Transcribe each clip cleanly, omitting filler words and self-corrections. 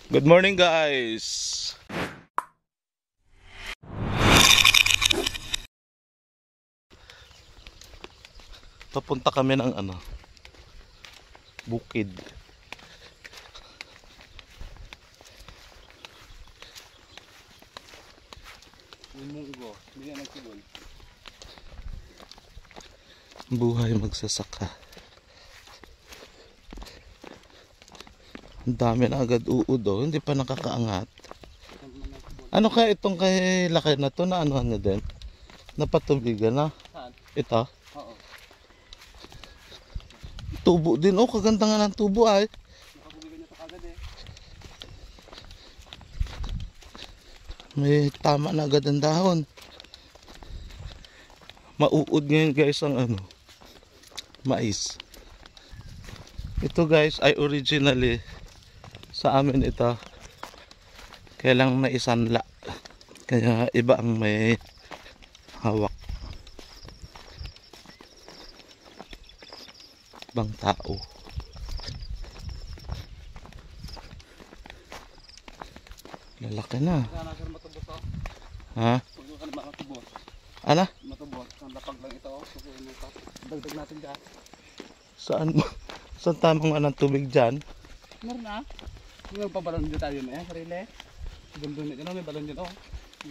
Good morning, guys. Papunta kami ng bukid. Buhay magsasaka. Ang dami na agad uod, oh. Hindi pa nakakaangat. Ano kaya itong kay laki na to na ano din? Napatubigan na. Saan? Ito. Oo. Tubo din, oh. Kaganda nga ng tubo ay. Nakatubigan niya pa agad eh. May tama na agad ang dahon. Mauud ngayon, guys, ang mais. Ito, guys, ay originally sa amin ito. Kailang may isanla. Kaya iba ang may hawak. Ibang tao. Lalaki na. Sana sir matubos oh. Ha? Huwag ka na makatubos. Ano? Matubos. Ang lapag lang ito oh. Sukuin mo ito. Dagdag natin dyan. Saan mo? Saan tamang anong tubig dyan? Meron na. Yung magpabalon dito tayo na eh. Sarili. Gandun nito. May balon dito oh.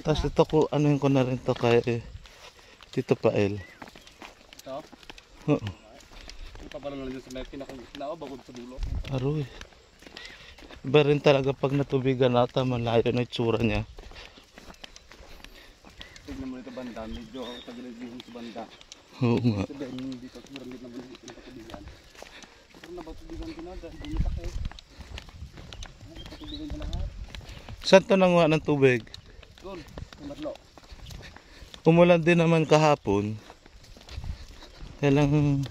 Tapos ito ko, ano ko na rin to kay Tito Pael. Ito? Oo. Magpabalon lang dito sa may pinakagitna oh. Bagod sa dulo. Aroy. Iba rin talaga pag natubigan nata, malayo na itsura niya. Tignan mo dito banda. Medyo tagilid yung sa banda. Oo nga. Sabihin dito. Sigurang dito naman dito nakatubigan. Sigurang napatubigan din agad. Bumitakit. Napatubigan sa lahat. Saan to nanguha ng tubig? Doon. Yung matlo. Umulan din naman kahapon. Kailang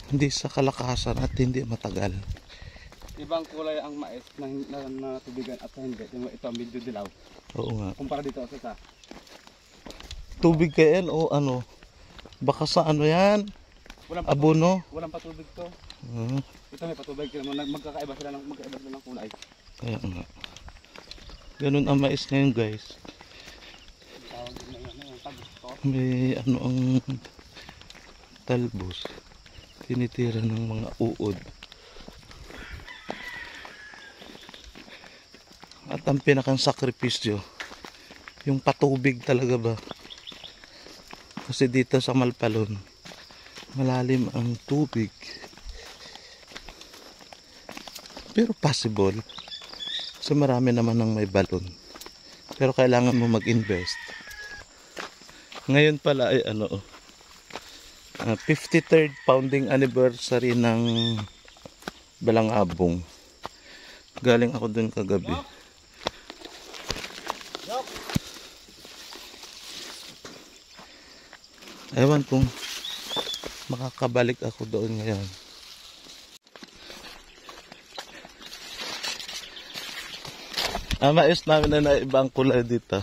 hindi sa kalakasan at hindi matagal. Ibang kulay ang mais na tubigan at hindi. Ito medyo dilaw. Oo nga. Kumpara dito sa isa. Tubig kayan o ano? Baka sa ano yan? Abono? Walang patubig to. Ito may patubig. Magkakaiba sila ng kulay. Kaya nga. Ganun ang mais ngayon, guys. Tawag din na yan. Yung tagos to. May ano ang talbos. Tinitira ng mga uod. At ang pinakang sakripisyo, yung patubig talaga ba? Kasi dito sa Malpalon, malalim ang tubig. Pero possible. So marami naman ng may balon. Pero kailangan mo mag-invest. Ngayon pala ay 53rd founding anniversary ng Balangabong. Galing ako dun kagabi. Ewan kung makakabalik ako doon ngayon. Mais namin na naibang kulay dito.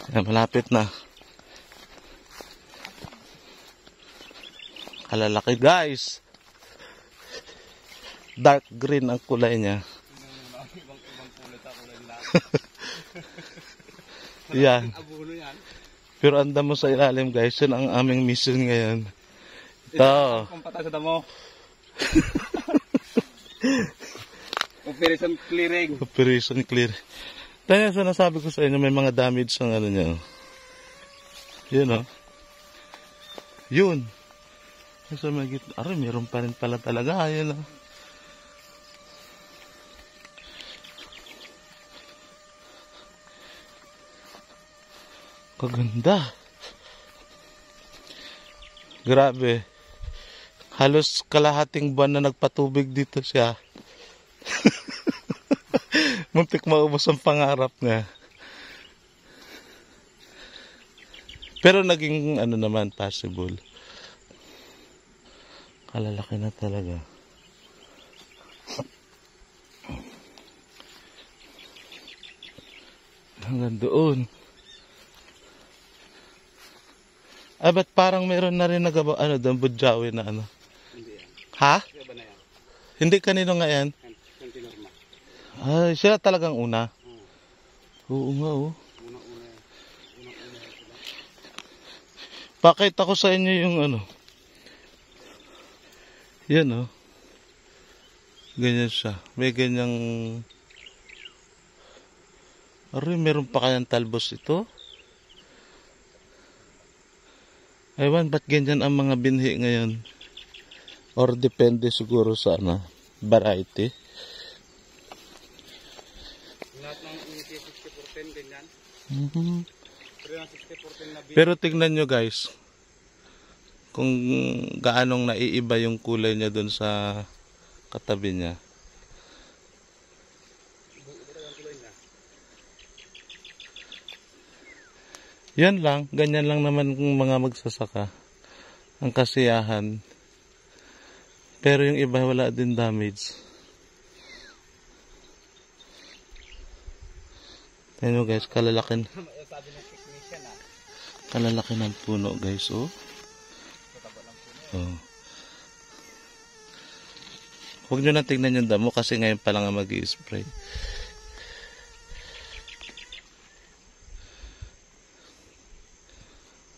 Ayan, malapit na. Kalalaki, guys. Dark green ang kulay niya. Yan. Pero anda mo sa ilalim, guys. Yun ang aming mission ngayon. Ito. Kumpata sa damo. Operation clearing. Operation clear. Kaya sinasabi ko sa inyo, may mga damage ng ano niya. Yun, oh. Yun. Sa mga gitna. Aray, meron pa rin pala talaga. Ayun, oh. Kaganda. Grabe. Halos kalahating buwan na nagpatubig dito siya. Muntik maubos ang pangarap niya. Pero naging ano naman possible. Kalalaki na talaga. Hanggang doon. Ah, ba't parang meron na rin ano doon, budyawi na ano? Hindi yan. Ha? Kaya ba na yan? Hindi kanino nga yan? Yan tinorma. Ay, sila talagang una. Hmm. Oo nga, oh. Una-una yan. Una-una yan sila. Pakita ko sa inyo yung ano. Yan, oh. Ganyan siya. May ganyang... Aray, meron pa kayang talbos ito? Ewan, ba't ganyan ang mga binhi ngayon? Or depende siguro sa ano, variety. Lahat ng unity 60% ganyan. Mhm. Pero yung 60% na Pero tignan nyo guys, kung gaanong naiiba yung kulay niya dun sa katabi niya. Yan lang, ganyan lang naman kung mga magsasaka. Ang kasiyahan. Pero yung iba wala din damage. Tignan nyo guys, kalalaki ng puno guys, oh. Oh. Huwag nyo na tignan yung damo kasi ngayon pa lang mag-i-spray.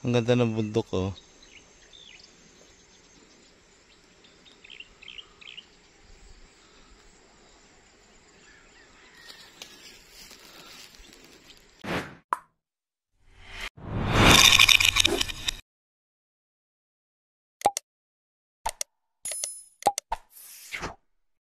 Ang ganda ng bundok, oh.